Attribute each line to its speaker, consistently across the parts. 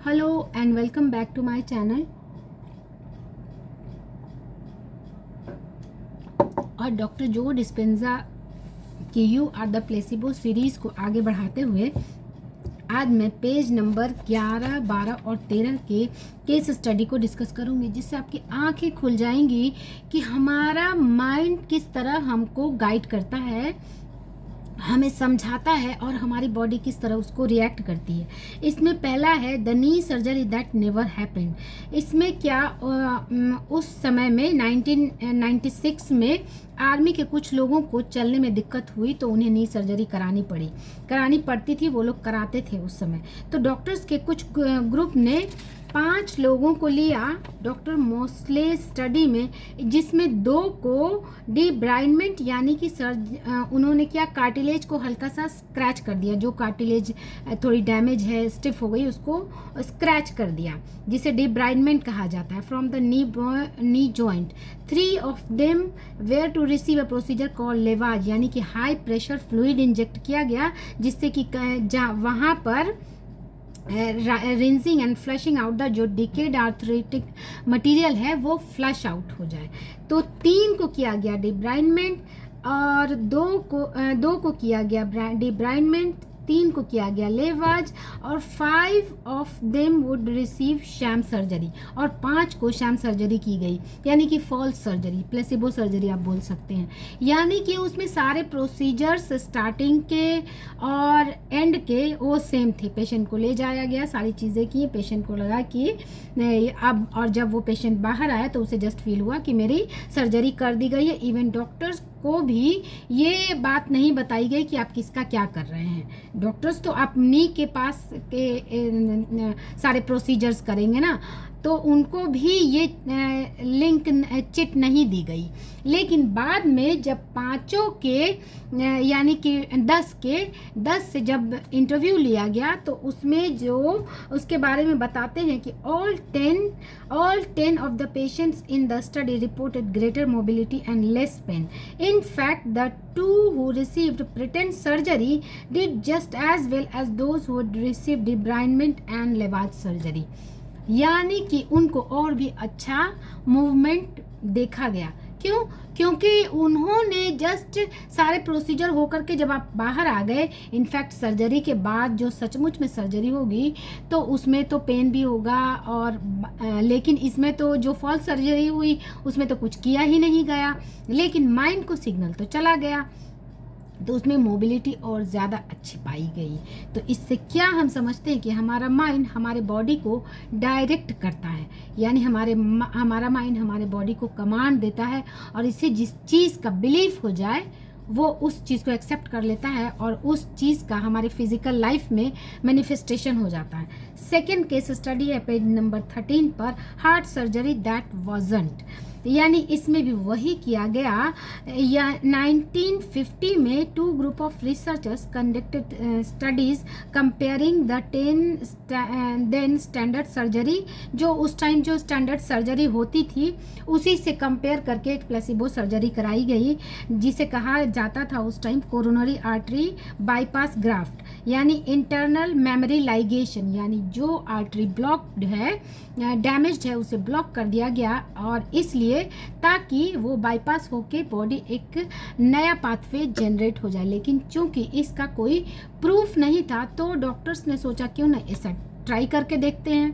Speaker 1: Hello and welcome back to my channel. और doctor Joe Dispenza की you are the placebo series को आगे बढ़ाते हुए आज मैं पेज नंबर 11, 12 और 13 के केस स्टडी को डिस्कस करूंगी, जिससे आपकी आंखें खुल जाएंगी कि हमारा माइंड किस तरह हमको गाइड करता है, हमें समझाता है और हमारी बॉडी किस तरह उसको रिएक्ट करती है। इसमें पहला है the knee surgery that never happened. इसमें क्या उस समय में 1996 में आर्मी के कुछ लोगों को चलने में दिक्कत हुई तो उन्हें नी सर्जरी करानी पड़ती थी, वो लोग कराते थे उस समय। तो डॉक्टर्स के कुछ ग्रुप ने 5 लोगों को लिया डॉक्टर मोस्ले स्टडी में, जिसमें 2 को डिब्राइनमेंट यानी कि उन्होंने क्या कार्टिलेज को हल्का सा स्क्रैच कर दिया, जो कार्टिलेज थोड़ी डैमेज है, स्टिफ हो गई, उसको स्क्रैच कर दिया, जिसे डिब्राइनमेंट कहा जाता है from the knee joint. 3 of them were to receive a procedure called lavage, यानी कि हाई प्रेशर फ्लूइड इंजेक्ट किया गया, जिससे कि वहाँ पर rinsing and flushing out the जो डिकेड आर्थराइटिक मटेरियल है वो फ्लश आउट हो जाए। तो 3 को किया गया डिब्राइनमेंट और 2 को किया गया डिब्राइनमेंट, 3 को किया गया लेवाज और 5 of them would receive sham surgery और 5 को शैम सर्जरी की गई, यानी कि फॉल्स सर्जरी, प्लेसिबो सर्जरी आप बोल सकते हैं। यानी कि उसमें सारे प्रोसीजर्स स्टार्टिंग के और एंड के वो सेम थे। पेशेंट को ले जाया गया, सारी चीज़ें की, पेशेंट को लगा कि अब, और जब वो पेशेंट बाहर आया तो उसे जस्ट फील हुआ कि मेरी सर्जरी कर दी गई है। इवन डॉक्टर्स को भी ये बात नहीं बताई गई कि आप किसका क्या कर रहे हैं। डॉक्टर्स तो अपनी के पास के सारे प्रोसीजर्स करेंगे ना, तो उनको भी ये लिंक चिट नहीं दी गई। लेकिन बाद में जब 5 के यानी कि 10 से जब इंटरव्यू लिया गया तो उसमें जो उसके बारे में बताते हैं कि all 10 of the patients in the study reported greater mobility and less pain. In fact, the 2 who received pretend surgery did just as well as those who had received debridement and lavage surgery. यानी कि उनको और भी अच्छा movement देखा गया। क्यों? क्योंकि उन्होंने जस्ट सारे प्रोसीजर होकर के जब आप बाहर आ गए, इनफैक्ट सर्जरी के बाद जो सचमुच में सर्जरी होगी तो उसमें तो पेन भी होगा और लेकिन इसमें तो जो फॉल्स सर्जरी हुई उसमें तो कुछ किया ही नहीं गया, लेकिन माइंड को सिग्नल तो चला गया, तो उसमें मोबिलिटी और ज़्यादा अच्छी पाई गई। तो इससे क्या हम समझते हैं कि हमारा माइंड हमारे बॉडी को डायरेक्ट करता है, यानी हमारा माइंड हमारे बॉडी को कमांड देता है और इससे जिस चीज़ का बिलीफ हो जाए वो उस चीज़ को एक्सेप्ट कर लेता है और उस चीज़ का हमारे फिजिकल लाइफ में मैनिफेस्टेशन हो जाता है। सेकेंड केस स्टडी है पेज नंबर 13 पर, हार्ट सर्जरी दैट वाजंट, यानी इसमें भी वही किया गया। या 1950 में 2 group of researchers conducted studies comparing the 10 then standard surgery, जो उस टाइम जो स्टैंडर्ड सर्जरी होती थी उसी से कंपेयर करके एक प्लेसिबो सर्जरी कराई गई, जिसे कहा जाता था उस time coronary artery bypass graft, यानी इंटरनल मेमोरी लाइगेशन, यानी जो आर्टरी ब्लॉक्ड है, डैमेज्ड है, उसे ब्लॉक कर दिया गया और इसलिए ताकि वो बाईपास होके बॉडी एक नया पाथवे जनरेट हो जाए। लेकिन चूंकि इसका कोई प्रूफ नहीं था तो डॉक्टर्स ने सोचा क्यों ना ऐसा ट्राई करके देखते हैं।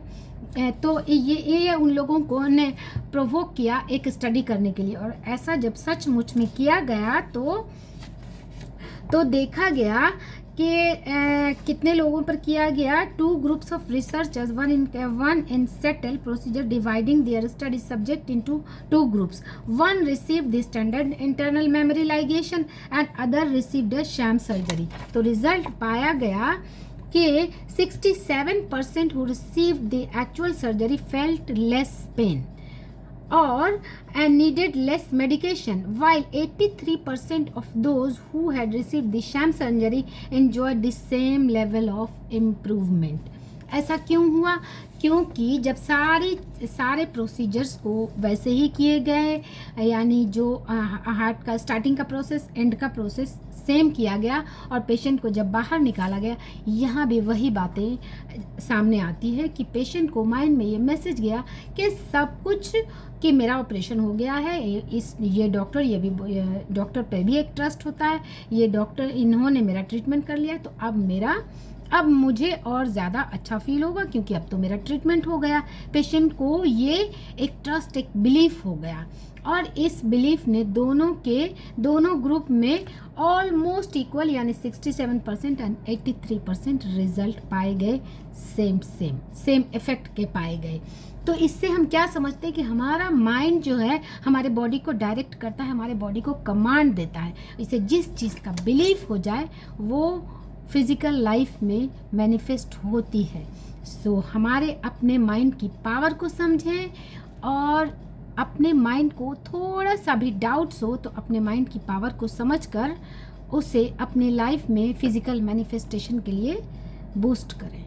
Speaker 1: तो ये उन लोगों को ने प्रोवोक किया एक स्टडी करने के लिए, और ऐसा जब सचमुच में किया गया तो देखा गया कि कितने लोगों पर किया गया। 2 groups of researchers, one in settle procedure dividing there study subject into 2 groups, one received the standard internal memory ligation and other received a sham surgery. तो रिजल्ट पाया गया कि 67% who received the actual surgery felt less pain or and needed less medication, while 83% of those who had received the sham surgery enjoyed the same level of improvement. ऐसा क्यों हुआ? क्योंकि जब सारे प्रोसीजर्स को वैसे ही किए गए, यानी जो हार्ट का स्टार्टिंग का प्रोसेस, एंड का प्रोसेस सेम किया गया, और पेशेंट को जब बाहर निकाला गया, यहाँ भी वही बातें सामने आती है कि पेशेंट को माइंड में ये मैसेज गया कि सब कुछ, कि मेरा ऑपरेशन हो गया है, ये डॉक्टर पे भी एक ट्रस्ट होता है, ये डॉक्टर इन्होंने मेरा ट्रीटमेंट कर लिया, तो अब मुझे और ज़्यादा अच्छा फील होगा क्योंकि अब तो मेरा ट्रीटमेंट हो गया। पेशेंट को ये एक ट्रस्ट, एक बिलीफ हो गया, और इस बिलीफ ने दोनों ग्रुप में ऑलमोस्ट इक्वल, यानी 67% एंड 83% रिजल्ट पाए गए, सेम इफेक्ट के पाए गए। तो इससे हम क्या समझते हैं कि हमारा माइंड जो है हमारे बॉडी को डायरेक्ट करता है, हमारे बॉडी को कमांड देता है। इसे जिस चीज़ का बिलीफ हो जाए वो फिजिकल लाइफ में मैनिफेस्ट होती है। सो हमारे अपने माइंड की पावर को समझें, और अपने माइंड को थोड़ा सा भी डाउट्स हो तो अपने माइंड की पावर को समझकर उसे अपने लाइफ में फिजिकल मैनिफेस्टेशन के लिए बूस्ट करें।